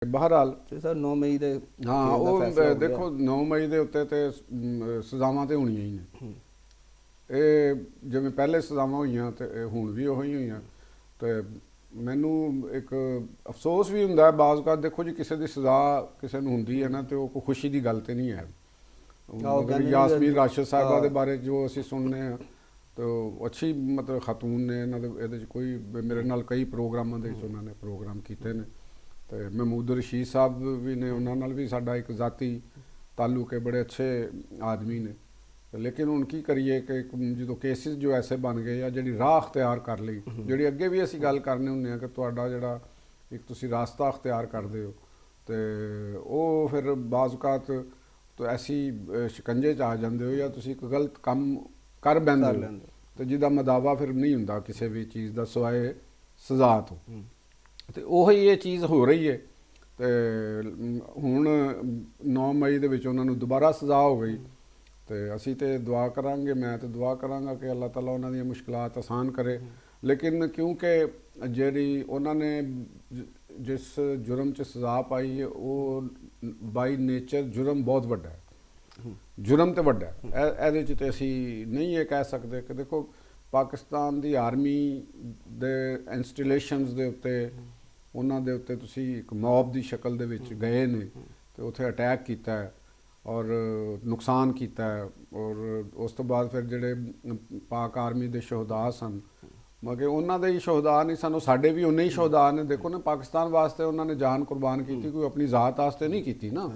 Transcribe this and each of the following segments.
ਬਹਰਹਾਲ ਤੇ ਸਰ 9 ਮਈ ਦੇ ਹਾਂ ਉਹ ਦੇਖੋ 9 ਮਈ ਦੇ ਉੱਤੇ ਤੇ ਸਜ਼ਾਵਾਂ ਤੇ ਹੋਣੀਆਂ ਹੀ ਨੇ। ਇਹ ਜਿਵੇਂ ਪਹਿਲੇ ਸਜ਼ਾਵਾਂ ਹੋਈਆਂ ਤੇ ਹੁਣ ਵੀ ਉਹੀ ਹੋਈਆਂ। ਤੇ ਮੈਨੂੰ ਇੱਕ ਅਫਸੋਸ ਵੀ ਹੁੰਦਾ ਹੈ ਬਾਜ਼ ਔਕਾਤ। ਦੇਖੋ ਜੀ, ਕਿਸੇ ਦੀ ਸਜ਼ਾ ਕਿਸੇ ਨੂੰ ਹੁੰਦੀ ਹੈ ਨਾ ਤੇ ਉਹ ਕੋਈ ਖੁਸ਼ੀ ਦੀ ਗੱਲ ਤੇ ਨਹੀਂ ਹੈ। ਮਗਰ ਯਾਸਮੀਨ ਰਾਸ਼ਦ ਸਾਹਿਬਾ ਦੇ ਬਾਰੇ ਜੋ ਅਸੀਂ ਸੁਣਨੇ ਹਾਂ ਤੇ ਅੱਛੀ ਮਤਲਬ ਖਾਤੂਨ ਨੇ। ਇਹਨਾਂ ਦੇ ਇਹਦੇ 'ਚ ਕੋਈ ਮੇਰੇ ਨਾਲ ਕਈ ਪ੍ਰੋਗਰਾਮਾਂ ਦੇ ਵਿੱਚ ਉਹਨਾਂ ਨੇ ਪ੍ਰੋਗਰਾਮ ਕੀਤੇ ਨੇ। ਤੇ ਮਹਿਮੂਦ ਰਸ਼ੀਦ ਸਾਹਿਬ ਵੀ ਨੇ, ਉਹਨਾਂ ਨਾਲ ਵੀ ਸਾਡਾ ਇੱਕ ਜ਼ਾਤੀ ਤਾਲੁਕ ਹੈ, ਬੜੇ ਅੱਛੇ ਆਦਮੀ ਨੇ। ਲੇਕਿਨ ਹੁਣ ਕੀ ਕਰੀਏ ਕਿ ਜਦੋਂ ਕੇਸਿਸ ਜੋ ਐਸੇ ਬਣ ਗਏ ਜਾਂ ਜਿਹੜੀ ਰਾਹ ਅਖਤਿਆਰ ਕਰ ਲਈ, ਜਿਹੜੀ ਅੱਗੇ ਵੀ ਅਸੀਂ ਗੱਲ ਕਰਨੇ ਹੁੰਦੇ ਹਾਂ ਕਿ ਤੁਹਾਡਾ ਜਿਹੜਾ ਇੱਕ ਤੁਸੀਂ ਰਾਸਤਾ ਅਖਤਿਆਰ ਕਰਦੇ ਹੋ ਤੇ ਉਹ ਫਿਰ ਬਾਜ਼ ਔਕਾਤ ਤਾਂ ਐਸੀ ਸ਼ਿਕੰਜੇ 'ਚ ਆ ਜਾਂਦੇ ਹੋ ਜਾਂ ਤੁਸੀਂ ਇੱਕ ਗਲਤ ਕੰਮ ਕਰ ਬੈਂਦੇ ਹੋ ਤੇ ਜਿਹਦਾ ਮਦਾਵਾ ਫਿਰ ਨਹੀਂ ਹੁੰਦਾ ਕਿਸੇ ਵੀ ਚੀਜ਼ ਦਾ ਸਿਵਾਏ ਸਜ਼ਾ ਤੋਂ। ਤੇ ਉਹੀ ਇਹ ਚੀਜ਼ ਹੋ ਰਹੀ ਹੈ। ਤੇ ਹੁਣ 9 ਮਈ ਦੇ ਵਿੱਚ ਉਹਨਾਂ ਨੂੰ ਦੁਬਾਰਾ ਸਜ਼ਾ ਹੋ ਗਈ ਤੇ ਅਸੀਂ ਤੇ ਦੁਆ ਕਰਾਂਗੇ, ਮੈਂ ਤੇ ਦੁਆ ਕਰਾਂਗਾ ਕਿ ਅੱਲਾਹ ਤਾਲਾ ਉਹਨਾਂ ਦੀਆਂ ਮੁਸ਼ਕਿਲਾਤ ਆਸਾਨ ਕਰੇ। ਲੇਕਿਨ ਕਿਉਂਕਿ ਜਿਹੜੀ ਉਹਨਾਂ ਨੇ ਜਿਸ ਜੁਰਮ 'ਚ ਸਜ਼ਾ ਪਾਈ ਹੈ ਉਹ ਬਾਈ ਨੇਚਰ ਜੁਰਮ ਬਹੁਤ ਵੱਡਾ ਹੈ। ਜੁਰਮ ਤੇ ਵੱਡਾ ਹੈ। ਇਹਦੇ 'ਚ ਤੇ ਅਸੀਂ ਨਹੀਂ ਇਹ ਕਹਿ ਸਕਦੇ ਕਿ ਦੇਖੋ ਪਾਕਿਸਤਾਨ ਦੀ ਆਰਮੀ ਦੇ ਇੰਸਟਾਲੇਸ਼ਨਸ ਦੇ ਉੱਤੇ ਉਹਨਾਂ ਦੇ ਉੱਤੇ ਤੁਸੀਂ ਇੱਕ ਮੌਬ ਦੀ ਸ਼ਕਲ ਦੇ ਵਿੱਚ ਗਏ ਨੇ ਤੇ ਉੱਥੇ ਅਟੈਕ ਕੀਤਾ ਹੈ ਔਰ ਨੁਕਸਾਨ ਕੀਤਾ ਹੈ। ਔਰ ਉਸ ਤੋਂ ਬਾਅਦ ਫਿਰ ਜਿਹੜੇ ਪਾਕ ਆਰਮੀ ਦੇ ਸ਼ਹੀਦਾਂ ਸਨ, ਮਗਰ ਉਹਨਾਂ ਦੇ ਹੀ ਸ਼ਹੀਦਾਂ ਨਹੀਂ ਸਨ, ਸਾਡੇ ਵੀ ਉਨੇ ਹੀ ਸ਼ਹੀਦਾਂ ਨੇ। ਦੇਖੋ ਨਾ, ਪਾਕਿਸਤਾਨ ਵਾਸਤੇ ਉਹਨਾਂ ਨੇ ਜਾਨ ਕੁਰਬਾਨ ਕੀਤੀ, ਕੋਈ ਆਪਣੀ ਜ਼ਾਤ ਵਾਸਤੇ ਨਹੀਂ ਕੀਤੀ ਨਾ।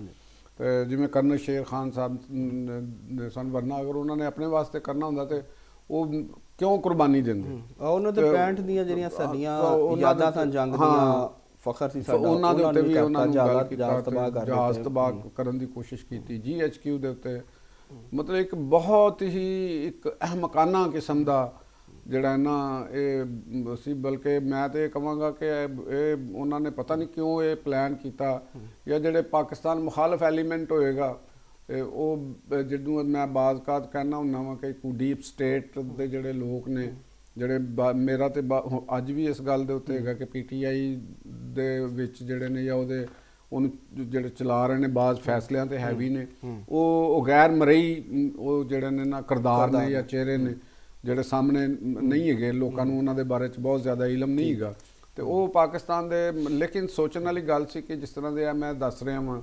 ਤੇ ਜਿਵੇਂ ਕਰਨਲ ਸ਼ੇਰ ਖਾਨ ਸਾਹਿਬ ਨੇ ਸਨ, ਵਰਨਾ ਅਗਰ ਉਹਨਾਂ ਨੇ ਆਪਣੇ ਵਾਸਤੇ ਕਰਨਾ ਹੁੰਦਾ ਤੇ ਉਹ ਕਿਉਂ ਕੁਰਬਾਨੀ ਦਿੰਦੇ। ਉਹਨਾਂ ਦੇ 65 ਦੀਆਂ ਜਿਹੜੀਆਂ ਸਾਡੀਆਂ ਯਾਦਾਂ ਸਨ ਜੰਗ ਦੀਆਂ, ਫਖਰ ਸੀ ਸਾਡਾ, ਉਹਨਾਂ ਦੇ ਉੱਤੇ ਵੀ ਉਹਨਾਂ ਨੂੰ ਗੱਲ ਕੀਤਾ, ਜਹਾਜ਼ ਤਬਾਹ ਕਰਨ ਦੀ ਕੋਸ਼ਿਸ਼ ਕੀਤੀ। GHQ ਦੇ ਉੱਤੇ ਮਤਲਬ ਇੱਕ ਬਹੁਤ ਹੀ ਇੱਕ ਅਹਿਮਕਾਨਾ ਕਿਸਮ ਦਾ ਜਿਹੜਾ ਨਾ ਇਹ ਸੀ। ਬਲਕਿ ਮੈਂ ਤੇ ਕਹਾਂਗਾ ਕਿ ਇਹ ਉਹਨਾਂ ਨੇ ਪਤਾ ਨਹੀਂ ਕਿਉਂ ਇਹ ਪਲਾਨ ਕੀਤਾ, ਜਾਂ ਜਿਹੜੇ ਪਾਕਿਸਤਾਨ ਮੁਖਾਲਫ ਐਲੀਮੈਂਟ ਹੋਏਗਾ ਉਹ ਜਿਹਨੂੰ ਮੈਂ ਬਾਜ਼ ਔਕਾਤ ਕਹਿਣਾ ਹੁੰਦਾ ਵਾਂ ਕਿ ਇੱਕ ਡੀਪ ਸਟੇਟ ਦੇ ਜਿਹੜੇ ਲੋਕ ਨੇ, ਜਿਹੜੇ ਮੇਰਾ ਤੇ ਅੱਜ ਵੀ ਇਸ ਗੱਲ ਦੇ ਉੱਤੇ ਹੈਗਾ ਕਿ PTI ਦੇ ਵਿੱਚ ਜਿਹੜੇ ਨੇ ਜਾਂ ਉਹਨੂੰ ਜਿਹੜੇ ਚਲਾ ਰਹੇ ਨੇ ਬਾਜ਼ ਫੈਸਲਿਆਂ ਤੇ ਹੈਵੀ ਨੇ, ਉਹ ਗੈਰ ਮਰਈ ਉਹ ਜਿਹੜੇ ਨੇ ਨਾ ਕਿਰਦਾਰ ਨੇ ਜਾਂ ਚਿਹਰੇ ਨੇ ਜਿਹੜੇ ਸਾਹਮਣੇ ਨਹੀਂ ਹੈਗੇ ਲੋਕਾਂ ਨੂੰ, ਉਹਨਾਂ ਦੇ ਬਾਰੇ 'ਚ ਬਹੁਤ ਜ਼ਿਆਦਾ ਇਲਮ ਨਹੀਂ ਹੈਗਾ। ਤੇ ਉਹ ਪਾਕਿਸਤਾਨ ਦੇ ਲੇਕਿਨ ਸੋਚਣ ਵਾਲੀ ਗੱਲ ਸੀ ਕਿ ਜਿਸ ਤਰ੍ਹਾਂ ਦੇ ਆ ਮੈਂ ਦੱਸ ਰਿਹਾ ਵਾਂ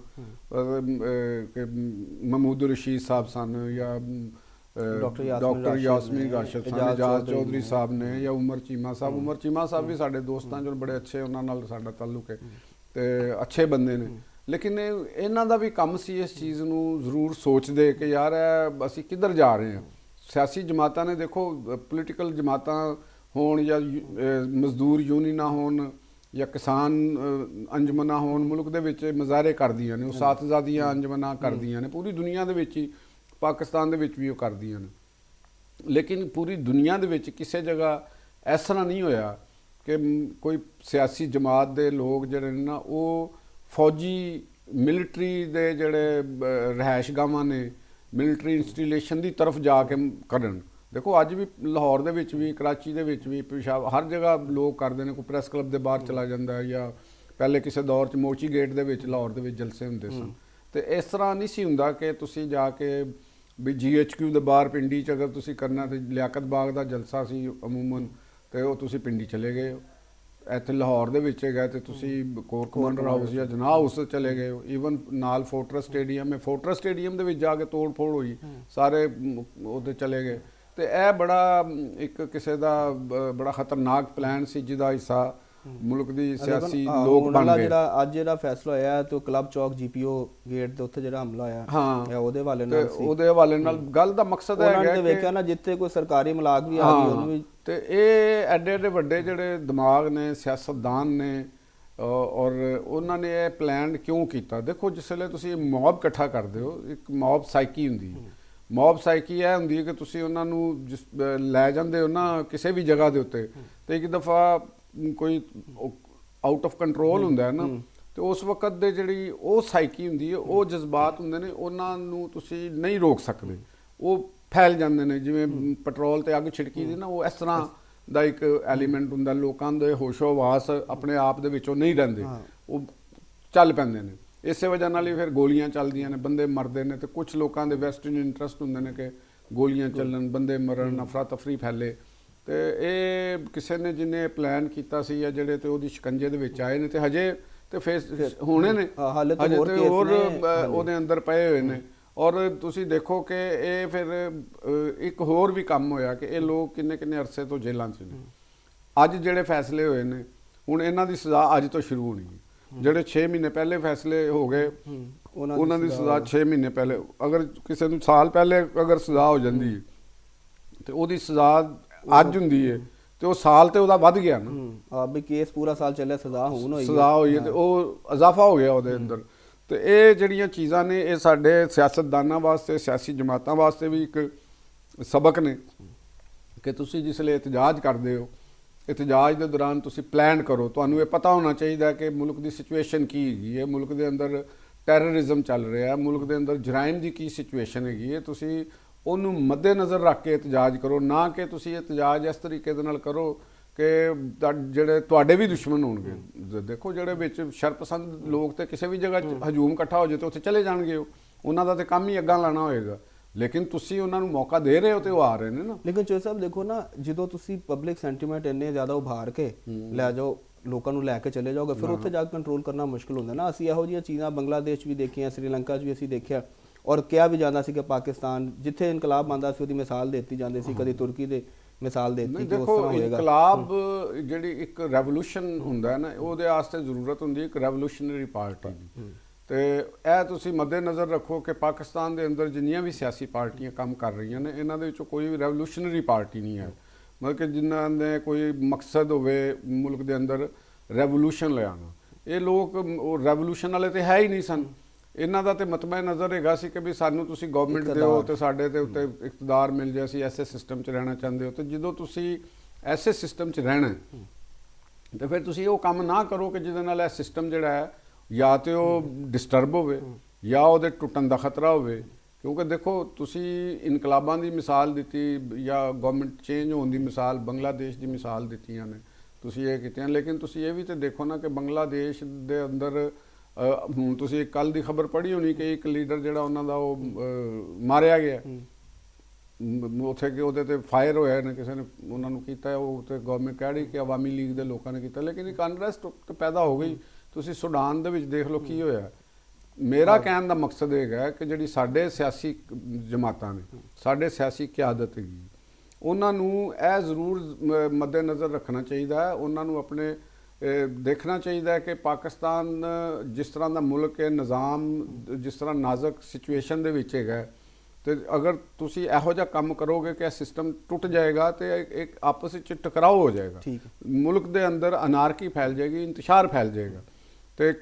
ਕਿ ਮਹਿਮੂਦ ਰਸ਼ੀਦ ਸਾਹਿਬ ਸਨ ਜਾਂ ਡਾਕਟਰ ਯਾਸਮੀਨ ਰਾਸ਼ਦ ਸਨ, ਇਜਾਜ਼ ਚੌਧਰੀ ਸਾਹਿਬ ਨੇ ਜਾਂ ਉਮਰ ਚੀਮਾ ਸਾਹਿਬ। ਉਮਰ ਚੀਮਾ ਸਾਹਿਬ ਵੀ ਸਾਡੇ ਦੋਸਤਾਂ ਜੋ ਬੜੇ ਅੱਛੇ, ਉਹਨਾਂ ਨਾਲ ਸਾਡਾ ਤਾਲੁਕ ਹੈ ਤੇ ਅੱਛੇ ਬੰਦੇ ਨੇ। ਲੇਕਿਨ ਇਹਨਾਂ ਦਾ ਵੀ ਕੰਮ ਸੀ ਇਸ ਚੀਜ਼ ਨੂੰ ਜ਼ਰੂਰ ਸੋਚਦੇ ਕਿ ਯਾਰ ਅਸੀਂ ਕਿੱਧਰ ਜਾ ਰਹੇ ਹਾਂ। ਸਿਆਸੀ ਜਮਾਤਾਂ ਨੇ ਦੇਖੋ, ਪੋਲੀਟੀਕਲ ਜਮਾਤਾਂ ਹੋਣ ਜਾਂ ਮਜ਼ਦੂਰ ਯੂਨੀਅਨਾਂ ਹੋਣ ਜਾਂ ਕਿਸਾਨ ਅੰਜਮਨਾਂ ਹੋਣ, ਮੁਲਕ ਦੇ ਵਿੱਚ ਮੁਜ਼ਾਹਰੇ ਕਰਦੀਆਂ ਨੇ, ਉਹ ਸਾਥਜ਼ਾਦੀਆਂ ਅੰਜਮਨਾਂ ਕਰਦੀਆਂ ਨੇ ਪੂਰੀ ਦੁਨੀਆ ਦੇ ਵਿੱਚ ਹੀ, ਪਾਕਿਸਤਾਨ ਦੇ ਵਿੱਚ ਵੀ ਉਹ ਕਰਦੀਆਂ ਨੇ। ਲੇਕਿਨ ਪੂਰੀ ਦੁਨੀਆ ਦੇ ਵਿੱਚ ਕਿਸੇ ਜਗ੍ਹਾ ਇਸ ਤਰ੍ਹਾਂ ਨਹੀਂ ਹੋਇਆ ਕਿ ਕੋਈ ਸਿਆਸੀ ਜਮਾਤ ਦੇ ਲੋਕ ਜਿਹੜੇ ਨੇ ਨਾ ਉਹ ਫੌਜੀ ਮਿਲਟਰੀ ਦੇ ਜਿਹੜੇ ਰਿਹਾਇਸ਼ਗਾਹਾਂ ਨੇ, ਮਿਲਟਰੀ ਇੰਸਟਾਲੇਸ਼ਨ ਦੀ ਤਰਫ ਜਾ ਕੇ ਕਰਨ। ਦੇਖੋ ਅੱਜ ਵੀ ਲਾਹੌਰ ਦੇ ਵਿੱਚ ਵੀ, ਕਰਾਚੀ ਦੇ ਵਿੱਚ ਵੀ, ਪਿਸ਼ਾਵਰ, ਹਰ ਜਗ੍ਹਾ ਲੋਕ ਕਰਦੇ ਨੇ। ਕੋਈ ਪ੍ਰੈਸ ਕਲੱਬ ਦੇ ਬਾਹਰ ਚਲਾ ਜਾਂਦਾ, ਜਾਂ ਪਹਿਲੇ ਕਿਸੇ ਦੌਰ 'ਚ ਮੋਚੀ ਗੇਟ ਦੇ ਵਿੱਚ ਲਾਹੌਰ ਦੇ ਵਿੱਚ ਜਲਸੇ ਹੁੰਦੇ ਸਨ। ਤੇ ਇਸ ਤਰ੍ਹਾਂ ਨਹੀਂ ਸੀ ਹੁੰਦਾ ਕਿ ਤੁਸੀਂ ਜਾ ਕੇ ਵੀ GHQ ਦੇ ਬਾਹਰ ਪਿੰਡੀ 'ਚ ਅਗਰ ਤੁਸੀਂ ਕਰਨਾ ਤੇ ਲਿਆਕਤ ਬਾਗ ਦਾ ਜਲਸਾ ਸੀ ਅਮੂਮਨ, ਤੇ ਉਹ ਤੁਸੀਂ ਪਿੰਡੀ ਚਲੇ ਗਏ ਹੋ। ਇੱਥੇ ਲਾਹੌਰ ਦੇ ਵਿੱਚ ਹੈਗਾ ਤੇ ਤੁਸੀਂ ਕੋਰ ਕਮਾਂਡਰ ਹਾਊਸ ਜਾਂ ਜਨਾਹ ਹਾਊਸ ਚਲੇ ਗਏ ਹੋ। ਈਵਨ ਨਾਲ ਫੋਰਟਰਸ ਸਟੇਡੀਅਮ ਹੈ, ਫੋਰਟਰਸ ਸਟੇਡੀਅਮ ਦੇ ਵਿੱਚ ਜਾ ਕੇ ਤੋੜ ਫੋੜ ਹੋਈ, ਸਾਰੇ ਉਹਦੇ ਚਲੇ ਗਏ। ਤੇ ਇਹ ਬੜਾ ਇੱਕ ਕਿਸੇ ਦਾ ਬੜਾ ਖਤਰਨਾਕ ਪਲਾਨ ਸੀ ਜਿਹਦਾ ਹਿੱਸਾ ਮੁਲਕ ਦੀ ਸਿਆਸੀ ਲੋਕ ਬਣ ਗਏ। ਜਿਹੜਾ ਅੱਜ ਜਿਹੜਾ ਫੈਸਲਾ ਹੋਇਆ ਤੇ ਕਲੱਬ ਚੌਕ GPO ਗੇਟ ਦੇ ਉੱਤੇ ਜਿਹੜਾ ਹਮਲਾ ਹੋਇਆ, ਹਾਂ ਉਹਦੇ ਹਵਾਲੇ ਨਾਲ ਸੀ। ਉਹਦੇ ਹਵਾਲੇ ਨਾਲ ਗੱਲ ਦਾ ਮਕਸਦ ਹੈ ਕਿ ਵੇਖਿਆ ਨਾ ਜਿੱਥੇ ਕੋਈ ਸਰਕਾਰੀ ਮੁਲਾਜ਼ਮ ਵੀ ਆ ਗਈ ਉਹਨੂੰ ਵੀ। ਤੇ ਇਹ ਐਡੇ ਐਡੇ ਵੱਡੇ ਜਿਹੜੇ ਦਿਮਾਗ ਨੇ, ਸਿਆਸਤਦਾਨ ਨੇ, ਔਰ ਉਹਨਾਂ ਨੇ ਇਹ ਪਲਾਨ ਕਿਉਂ ਕੀਤਾ। ਦੇਖੋ ਜਿਸ ਵੇਲੇ ਤੁਸੀਂ ਮੌਬ ਇਕੱਠਾ ਕਰਦੇ ਹੋ, ਇੱਕ ਮੌਬ ਸਾਈਕੀ ਹੁੰਦੀ ਹੈ। ਮੌਬ ਸਾਈਕੀ ਇਹ ਹੁੰਦੀ ਹੈ ਕਿ ਤੁਸੀਂ ਉਹਨਾਂ ਨੂੰ ਜਿਸ ਲੈ ਜਾਂਦੇ ਹੋ ਨਾ ਕਿਸੇ ਵੀ ਜਗ੍ਹਾ ਦੇ ਉੱਤੇ, ਤੇ ਇੱਕ ਦਫਾ ਕੋਈ ਆਊਟ ਆਫ ਕੰਟਰੋਲ ਹੁੰਦਾ ਹੈ ਨਾ, ਤੇ ਉਸ ਵਕਤ ਦੇ ਜਿਹੜੀ ਉਹ ਸਾਈਕੀ ਹੁੰਦੀ ਹੈ, ਉਹ ਜਜ਼ਬਾਤ ਹੁੰਦੇ ਨੇ, ਉਹਨਾਂ ਨੂੰ ਤੁਸੀਂ ਨਹੀਂ ਰੋਕ ਸਕਦੇ, ਉਹ ਫੈਲ ਜਾਂਦੇ ਨੇ। ਜਿਵੇਂ ਪੈਟਰੋਲ ਤੇ ਅੱਗ ਛਿੜਕੀ ਦੀ ਨਾ, ਉਹ ਇਸ ਤਰ੍ਹਾਂ ਦਾ ਇੱਕ ਐਲੀਮੈਂਟ ਹੁੰਦਾ। ਲੋਕਾਂ ਦੇ ਹੋਸ਼ੋ ਹਵਾਸ ਆਪਣੇ ਆਪ ਦੇ ਵਿੱਚੋਂ ਨਹੀਂ ਰਹਿੰਦੇ, ਉਹ ਚੱਲ ਪੈਂਦੇ ਨੇ। ਇਸੇ ਵਜ੍ਹਾ ਨਾਲ ਹੀ ਫਿਰ ਗੋਲੀਆਂ ਚੱਲਦੀਆਂ ਨੇ, ਬੰਦੇ ਮਰਦੇ ਨੇ, ਤੇ ਕੁਝ ਲੋਕਾਂ ਦੇ ਵੈਸਟਰਨ ਇੰਟਰਸਟ ਹੁੰਦੇ ਨੇ ਕਿ ਗੋਲੀਆਂ ਚੱਲਣ, ਬੰਦੇ ਮਰਨ, ਅਫਰਾ ਤਫਰੀ ਫੈਲੇ। ਤੇ ਇਹ ਕਿਸੇ ਨੇ ਜਿਹਨੇ ਪਲਾਨ ਕੀਤਾ ਸੀ ਜਾਂ ਜਿਹੜੇ ਤੇ ਉਹਦੀ ਸ਼ਿਕੰਜੇ ਦੇ ਵਿੱਚ ਆਏ ਨੇ ਤੇ ਹਜੇ ਤੇ ਫੇਸ ਹੋਣੇ ਨੇ, ਹਾਲੇ ਤੇ ਹਜੇ ਹੋਰ ਤੇ ਕੇਸ ਹੋਰ ਨੇ ਉਹਦੇ ਅੰਦਰ ਪਏ ਹੋਏ ਨੇ। ਔਰ ਤੁਸੀਂ ਦੇਖੋ ਕਿ ਇਹ ਫਿਰ ਇੱਕ ਹੋਰ ਵੀ ਕੰਮ ਹੋਇਆ ਕਿ ਇਹ ਲੋਕ ਕਿੰਨੇ ਕਿੰਨੇ ਅਰਸੇ ਤੋਂ ਜੇਲ੍ਹਾਂ 'ਚ ਨੇ। ਅੱਜ ਜਿਹੜੇ ਫੈਸਲੇ ਹੋਏ ਨੇ ਹੁਣ ਇਹਨਾਂ ਦੀ ਸਜ਼ਾ ਅੱਜ ਤੋਂ ਸ਼ੁਰੂ ਹੋਣੀ ਹੈ। ਜਿਹੜੇ 6 ਮਹੀਨੇ ਪਹਿਲੇ ਫੈਸਲੇ ਹੋ ਗਏ ਉਹਨਾਂ ਦੀ ਸਜ਼ਾ 6 ਮਹੀਨੇ ਪਹਿਲੇ, ਅਗਰ ਕਿਸੇ ਨੂੰ ਸਾਲ ਪਹਿਲੇ ਅਗਰ ਸਜ਼ਾ ਹੋ ਜਾਂਦੀ ਤੇ ਉਹਦੀ ਸਜ਼ਾ ਅੱਜ ਹੁੰਦੀ ਹੈ ਤੇ ਉਹ ਸਾਲ ਤੇ ਉਹਦਾ ਵੱਧ ਗਿਆ ਨਾ। ਆ ਵੀ ਕੇਸ ਪੂਰਾ ਸਾਲ ਚੱਲਿਆ, ਸਜ਼ਾ ਹੋਈ ਹੈ ਤੇ ਉਹ ਇਜ਼ਾਫਾ ਹੋ ਗਿਆ ਉਹਦੇ ਅੰਦਰ। ਤੇ ਇਹ ਜਿਹੜੀਆਂ ਚੀਜ਼ਾਂ ਨੇ ਇਹ ਸਾਡੇ ਸਿਆਸਤਦਾਨਾਂ ਵਾਸਤੇ, ਸਿਆਸੀ ਜਮਾਤਾਂ ਵਾਸਤੇ ਵੀ ਇੱਕ ਸਬਕ ਨੇ ਕਿ ਤੁਸੀਂ ਜਿਸ ਲਈ ਇਤਜਾਜ ਕਰਦੇ ਹੋ, ਇਤਜਾਜ ਦੇ ਦੌਰਾਨ ਤੁਸੀਂ ਪਲਾਨ ਕਰੋ। ਤੁਹਾਨੂੰ ਇਹ ਪਤਾ ਹੋਣਾ ਚਾਹੀਦਾ ਕਿ ਮੁਲਕ ਦੀ ਸਿਚੁਏਸ਼ਨ ਕੀ ਹੈਗੀ ਹੈ, ਮੁਲਕ ਦੇ ਅੰਦਰ ਟੈਰਰਿਜ਼ਮ ਚੱਲ ਰਿਹਾ, ਮੁਲਕ ਦੇ ਅੰਦਰ ਜਰਾਇਮ ਦੀ ਕੀ ਸਿਚੁਏਸ਼ਨ ਹੈਗੀ ਹੈ। ਤੁਸੀਂ ਉਹਨੂੰ ਮੱਦੇ-ਨਜ਼ਰ ਰੱਖ ਕੇ ਇਤਜਾਜ ਕਰੋ, ਨਾ ਕਿ ਤੁਸੀਂ ਇਤਜਾਜ ਇਸ ਤਰੀਕੇ ਦੇ ਨਾਲ ਕਰੋ ਕਿ ਜਿਹੜੇ ਤੁਹਾਡੇ ਵੀ ਦੁਸ਼ਮਣ ਹੋਣਗੇ। ਦੇਖੋ ਜਿਹੜੇ ਵਿੱਚ ਸ਼ਰਪਸੰਦ ਲੋਕ ਤੇ ਕਿਸੇ ਵੀ ਜਗ੍ਹਾ ਹਜੂਮ ਇਕੱਠਾ ਹੋ ਜਾਏ ਤੇ ਉੱਥੇ ਚਲੇ ਜਾਣਗੇ, ਉਹਨਾਂ ਦਾ ਤੇ ਕੰਮ ਹੀ ਅੱਗਾ ਲਾਣਾ ਹੋਏਗਾ। ਲੇਕਿਨ ਤੁਸੀਂ ਉਹਨਾਂ ਨੂੰ ਮੌਕਾ ਦੇ ਰਹੇ ਹੋ ਤੇ ਉਹ ਆ ਰਹੇ ਨੇ ਨਾ। ਲੇਕਿਨ ਚੋਏ ਸਾਹਿਬ ਦੇਖੋ ਨਾ, ਜਦੋਂ ਤੁਸੀਂ ਪਬਲਿਕ ਸੈਂਟੀਮੈਂਟ ਇੰਨੇ ਜ਼ਿਆਦਾ ਉਭਾਰ ਕੇ ਲੈ ਜਾਓ, ਲੋਕਾਂ ਨੂੰ ਲੈ ਕੇ ਚਲੇ ਜਾਓਗੇ, ਫਿਰ ਉੱਥੇ ਜਾ ਕੇ ਕੰਟਰੋਲ ਕਰਨਾ ਮੁਸ਼ਕਿਲ ਹੁੰਦਾ ਨਾ। ਅਸੀਂ ਇਹੋ ਜਿਹੀਆਂ ਚੀਜ਼ਾਂ ਬੰਗਲਾਦੇਸ਼ ਵੀ ਦੇਖੀਆਂ, ਸ੍ਰੀਲੰਕਾ 'ਚ ਵੀ ਅਸੀਂ ਦੇਖਿਆ, ਔਰ ਕਿਹਾ ਵੀ ਜਾਂਦਾ ਸੀ ਕਿ ਪਾਕਿਸਤਾਨ ਜਿੱਥੇ ਇਨਕਲਾਬ ਆਉਂਦਾ ਸੀ ਉਹਦੀ ਮਿਸਾਲ ਦਿੱਤੀ ਜਾਂਦੀ ਸੀ, ਕਦੀ ਤੁਰਕੀ ਦੇ ਮਿਸਾਲ ਦਿੱਤੀ ਕਿ ਉਸ ਤਰ੍ਹਾਂ ਹੋਏਗਾ। ਇਨਕਲਾਬ ਜਿਹੜੀ ਇੱਕ ਰੈਵੋਲੂਸ਼ਨ ਹੁੰਦਾ ਹੈ ਨਾ, ਉਹਦੇ ਵਾਸਤੇ ਜ਼ਰੂਰਤ ਹੁੰਦੀ ਹੈ ਇੱਕ ਰੈਵੋਲੂਸ਼ਨਰੀ ਪਾਰਟੀ ਦੀ। ਤੇ ਇਹ ਤੁਸੀਂ ਮੱਦੇ-ਨਜ਼ਰ ਰੱਖੋ ਕਿ ਪਾਕਿਸਤਾਨ ਦੇ ਅੰਦਰ ਜਿੰਨੀਆਂ ਵੀ ਸਿਆਸੀ ਪਾਰਟੀਆਂ ਕੰਮ ਕਰ ਰਹੀਆਂ ਨੇ, ਇਹਨਾਂ ਦੇ ਵਿੱਚੋਂ ਕੋਈ ਵੀ ਰੈਵੋਲੂਸ਼ਨਰੀ ਪਾਰਟੀ ਨਹੀਂ ਹੈ। ਮਤਲਬ ਕਿ ਜਿਨ੍ਹਾਂ ਦੇ ਕੋਈ ਮਕਸਦ ਹੋਵੇ ਮੁਲਕ ਦੇ ਅੰਦਰ ਰੈਵੋਲੂਸ਼ਨ ਲਿਆਉਣਾ। ਇਹ ਲੋਕ ਰੈਵੋਲੂਸ਼ਨ ਵਾਲੇ ਤੇ ਹੈ ਹੀ ਨਹੀਂ ਸਨ। ਇਹਨਾਂ ਦਾ ਤੇ ਮਤਬਾ ਨਜ਼ਰ ਹੈਗਾ ਸੀ ਕਿ ਵੀ ਸਾਨੂੰ ਤੁਸੀਂ ਗਵਰਨਮੈਂਟ ਦਿਓ ਤੇ ਸਾਡੇ ਤੇ ਉੱਤੇ ਇਕਤਦਾਰ ਮਿਲ ਜਾਏ, ਅਸੀਂ ਐਸੇ ਸਿਸਟਮ 'ਚ ਰਹਿਣਾ ਚਾਹੁੰਦੇ ਹੋ। ਤੇ ਜਦੋਂ ਤੁਸੀਂ ਐਸੇ ਸਿਸਟਮ 'ਚ ਰਹਿਣਾ ਤੇ ਫਿਰ ਤੁਸੀਂ ਉਹ ਕੰਮ ਨਾ ਕਰੋ ਕਿ ਜਿਹਦੇ ਨਾਲ ਇਹ ਸਿਸਟਮ ਜਿਹੜਾ ਹੈ ਜਾਂ ਤੇ ਉਹ ਡਿਸਟਰਬ ਹੋਵੇ ਜਾਂ ਉਹਦੇ ਟੁੱਟਣ ਦਾ ਖਤਰਾ ਹੋਵੇ। ਕਿਉਂਕਿ ਦੇਖੋ ਤੁਸੀਂ ਇਨਕਲਾਬਾਂ ਦੀ ਮਿਸਾਲ ਦਿੱਤੀ ਜਾਂ ਗਵਰਨਮੈਂਟ ਚੇਂਜ ਹੋਣ ਦੀ ਮਿਸਾਲ, ਬੰਗਲਾਦੇਸ਼ ਦੀ ਮਿਸਾਲ ਦਿੱਤੀਆਂ ਨੇ, ਤੁਸੀਂ ਇਹ ਕੀਤੀਆਂ। ਲੇਕਿਨ ਤੁਸੀਂ ਇਹ ਵੀ ਤੇ ਦੇਖੋ ਨਾ ਕਿ ਬੰਗਲਾਦੇਸ਼ ਦੇ ਅੰਦਰ ਹੁਣ ਤੁਸੀਂ ਕੱਲ ਦੀ ਖਬਰ ਪੜ੍ਹੀ ਹੋਣੀ ਕਿ ਇੱਕ ਲੀਡਰ ਜਿਹੜਾ ਉਹਨਾਂ ਦਾ ਉਹ ਮਾਰਿਆ ਗਿਆ ਉੱਥੇ, ਕਿ ਉਹਦੇ ਤੇ ਫਾਇਰ ਹੋਇਆ ਨੇ, ਕਿਸੇ ਨੇ ਉਹਨਾਂ ਨੂੰ ਕੀਤਾ। ਉਹ ਤੇ ਗਵਰਨਮੈਂਟ ਕਹਿ ਰਹੀ ਕਿ ਆਵਾਮੀ ਲੀਗ ਦੇ ਲੋਕਾਂ ਨੇ ਕੀਤਾ, ਲੇਕਿਨ ਇੱਕ ਅਨਰੈਸਟ ਪੈਦਾ ਹੋ ਗਈ। ਤੁਸੀਂ ਸੁਡਾਨ ਦੇ ਵਿੱਚ ਦੇਖ ਲਓ ਕੀ ਹੋਇਆ। ਮੇਰਾ ਕਹਿਣ ਦਾ ਮਕਸਦ ਇਹ ਹੈ ਕਿ ਜਿਹੜੀ ਸਾਡੇ ਸਿਆਸੀ ਜਮਾਤਾਂ ਨੇ, ਸਾਡੇ ਸਿਆਸੀ ਕਿਆਦਤ ਹੈਗੀ, ਉਹਨਾਂ ਨੂੰ ਇਹ ਜ਼ਰੂਰ ਮੱਦੇ-ਨਜ਼ਰ ਰੱਖਣਾ ਚਾਹੀਦਾ ਹੈ। ਉਹਨਾਂ ਨੂੰ ਆਪਣੇ ਦੇਖਣਾ ਚਾਹੀਦਾ ਹੈ ਕਿ ਪਾਕਿਸਤਾਨ ਜਿਸ ਤਰ੍ਹਾਂ ਦਾ ਮੁਲਕ ਹੈ, ਨਿਜ਼ਾਮ ਜਿਸ ਤਰ੍ਹਾਂ ਨਾਜ਼ੁਕ ਸਿਚੁਏਸ਼ਨ ਦੇ ਵਿੱਚ ਹੈਗਾ, ਤੇ ਅਗਰ ਤੁਸੀਂ ਇਹੋ ਜਿਹਾ ਕੰਮ ਕਰੋਗੇ ਕਿ ਇਹ ਸਿਸਟਮ ਟੁੱਟ ਜਾਏਗਾ ਤੇ ਇੱਕ ਆਪਸ ਵਿੱਚ ਟਕਰਾਓ ਹੋ ਜਾਏਗਾ, ਮੁਲਕ ਦੇ ਅੰਦਰ ਅਨਾਰਕੀ ਫੈਲ ਜਾਏਗੀ, ਇੰਤਸ਼ਾਰ ਫੈਲ ਜਾਏਗਾ। ਤੇ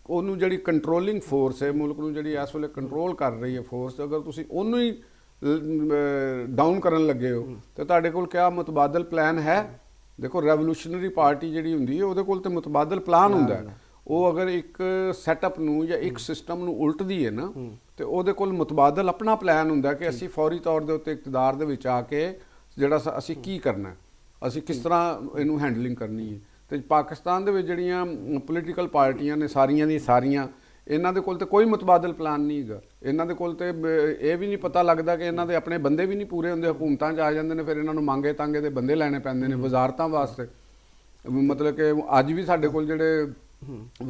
ਉਹਨੂੰ ਜਿਹੜੀ ਕੰਟਰੋਲਿੰਗ ਫੋਰਸ ਹੈ ਮੁਲਕ ਨੂੰ, ਜਿਹੜੀ ਇਸ ਵੇਲੇ ਕੰਟਰੋਲ ਕਰ ਰਹੀ ਹੈ ਫੋਰਸ, ਅਗਰ ਤੁਸੀਂ ਉਹਨੂੰ ਹੀ ਡਾਊਨ ਕਰਨ ਲੱਗੇ ਹੋ ਤੇ ਤੁਹਾਡੇ ਕੋਲ ਕਿਆ ਮੁਤਬਾਦਲ ਪਲਾਨ ਹੈ? ਦੇਖੋ ਰੈਵੋਲੂਸ਼ਨਰੀ ਪਾਰਟੀ ਜਿਹੜੀ ਹੁੰਦੀ ਹੈ ਉਹਦੇ ਕੋਲ ਤੇ ਮੁਤਬਾਦਲ ਪਲਾਨ ਹੁੰਦਾ ਹੈ। ਉਹ ਅਗਰ ਇੱਕ ਸੈਟਅਪ ਨੂੰ ਜਾਂ ਇੱਕ ਸਿਸਟਮ ਨੂੰ ਉਲਟਦੀ ਹੈ ਨਾ, ਤੇ ਉਹਦੇ ਕੋਲ ਮੁਤਬਾਦਲ ਆਪਣਾ ਪਲਾਨ ਹੁੰਦਾ ਕਿ ਅਸੀਂ ਫੌਰੀ ਤੌਰ ਦੇ ਉੱਤੇ ਇਕਤਦਾਰ ਦੇ ਵਿੱਚ ਆ ਕੇ ਜਿਹੜਾ ਅਸੀਂ ਕੀ ਕਰਨਾ, ਅਸੀਂ ਕਿਸ ਤਰ੍ਹਾਂ ਇਹਨੂੰ ਹੈਂਡਲਿੰਗ ਕਰਨੀ ਹੈ। ਤੇ ਪਾਕਿਸਤਾਨ ਦੇ ਵਿੱਚ ਜਿਹੜੀਆਂ ਪੋਲੀਟੀਕਲ ਪਾਰਟੀਆਂ ਨੇ ਸਾਰੀਆਂ ਦੀ ਸਾਰੀਆਂ, ਇਹਨਾਂ ਦੇ ਕੋਲ ਤੇ ਕੋਈ ਮੁਤਬਾਦਲ ਪਲਾਨ ਨਹੀਂ ਹੈਗਾ। ਇਹਨਾਂ ਦੇ ਕੋਲ ਤੇ ਇਹ ਵੀ ਨਹੀਂ ਪਤਾ ਲੱਗਦਾ ਕਿ ਇਹਨਾਂ ਦੇ ਆਪਣੇ ਬੰਦੇ ਵੀ ਨਹੀਂ ਪੂਰੇ ਹੁੰਦੇ, ਹਕੂਮਤਾਂ 'ਚ ਆ ਜਾਂਦੇ ਨੇ, ਫਿਰ ਇਹਨਾਂ ਨੂੰ ਮੰਗੇ ਤਾਂਗੇ ਦੇ ਬੰਦੇ ਲੈਣੇ ਪੈਂਦੇ ਨੇ ਵਜ਼ਾਰਤਾਂ ਵਾਸਤੇ। ਮਤਲਬ ਕਿ ਅੱਜ ਵੀ ਸਾਡੇ ਕੋਲ ਜਿਹੜੇ